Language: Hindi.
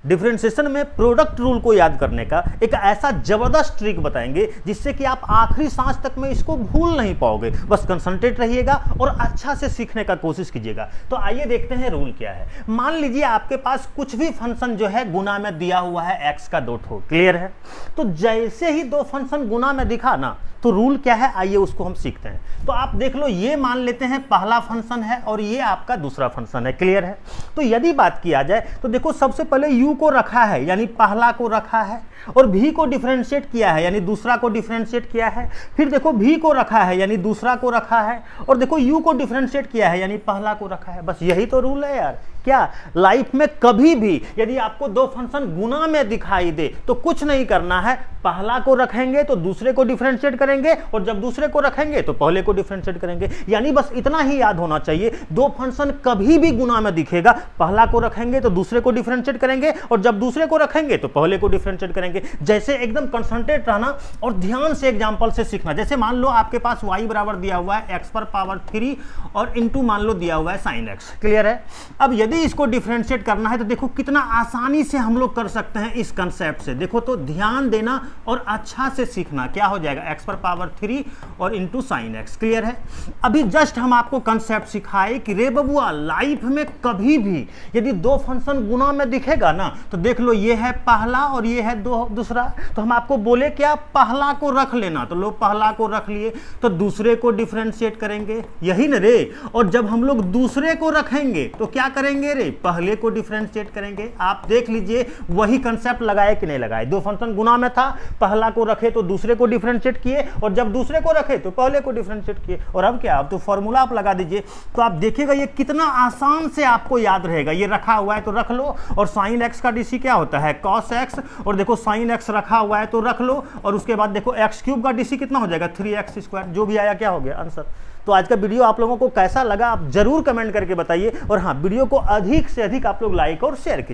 डिफरेंशिएशन में प्रोडक्ट रूल को याद करने का एक ऐसा जबरदस्त ट्रिक बताएंगे जिससे कि आप आखिरी सांस तक में इसको भूल नहीं पाओगे। बस कंसंट्रेट रहिएगा और अच्छा से सीखने का कोशिश कीजिएगा। तो आइए देखते हैं रूल क्या है। मान लीजिए आपके पास कुछ भी फंक्शन जो है गुना में दिया हुआ है x का 2 ठो, क्लियर है। तो जैसे ही 2 फंक्शन गुना में दिखा ना तो रूल क्या है, आइए उसको हम सीखते हैं। तो आप देख लो, ये मान लेते हैं पहला फंक्शन है और ये आपका दूसरा फंक्शन है, क्लियर है। तो यदि बात किया जाए तो देखो सबसे पहले u को रखा है यानी पहला को रखा है, और v को डिफरेंशिएट किया है यानी दूसरा को डिफरेंशिएट किया है। फिर देखो v को रखा है यानी दूसरा को रखा है, और देखो u को डिफरेंशिएट किया है यानी पहला को रखा है। बस यही तो रूल है यार। क्या लाइफ में कभी भी यदि आपको 2 फंक्शन गुना में दिखाई दे तो कुछ नहीं करना है, पहला को रखेंगे तो दूसरे को डिफरेंशिएट करेंगे, और जब दूसरे को रखेंगे तो पहले को डिफरेंशिएट करेंगे। यानी बस इतना ही याद होना चाहिए, 2 फंक्शन कभी भी गुना में दिखेगा, पहला को रखेंगे तो दूसरे को डिफरेंशिएट करेंगे, और जब दूसरे को रखेंगे तो पहले को डिफरेंशिएट करेंगे। जैसे एकदम कंसंट्रेट रहना और ध्यान से एग्जांपल से सीखना। जैसे मान लो आपके पास y बराबर दिया हुआ है x पर पावर 3 और इंटू मान लो दिया हुआ है sin x, क्लियर है। अब यदि इसको डिफरेंशिएट करना है तो देखो कितना आसानी से हम लोग कर सकते हैं इस कंसेप्ट से। देखो तो ध्यान देना और अच्छा से सीखना। क्या हो जाएगा, x पर पावर 3 और इंटू sin x, क्लियर है। अभी जस्ट हम आपको कंसेप्ट सिखाए कि रे बबुआ लाइफ में कभी भी यदि 2 फंक्शन गुना में दिखेगा ना तो देख लो ये है पहला और ये है दूसरा। तो हम आपको बोले क्या, पहला को रख लेना, तो लो पहला को रख लिए, तो दूसरे को डिफरेंशिएट करेंगे, यही ना रे। और जब हम लोग दूसरे को रखेंगे तो क्या करेंगे रे, पहले को डिफरेंशिएट करेंगे। आप देख लीजिए वही कंसेप्ट लगाए कि नहीं लगाए। 2 फंक्शन गुना में था, पहला को रखे तो दूसरे को डिफरेंशिएट किए, और जब दूसरे को रखे तो पहले को डिफरेंशिएट किए। और अब क्या, अब तो फॉर्मूला आप लगा दीजिए, तो आप देखिएगा ये कितना आसान से आपको याद रहेगा। ये रखा हुआ है तो रख लो, और sin x का डीसी क्या होता है, cos x, और देखो sin x रखा हुआ है तो रख लो, और उसके बाद देखो x क्यूब का डीसी कितना हो जाएगा, 3x²। जो भी आया क्या हो गया आंसर। तो आज का वीडियो आप लोगों को कैसा लगा आप जरूर कमेंट करके बताइए, और हाँ वीडियो को अधिक से अधिक आप लोग लाइक और शेयर कीजिए।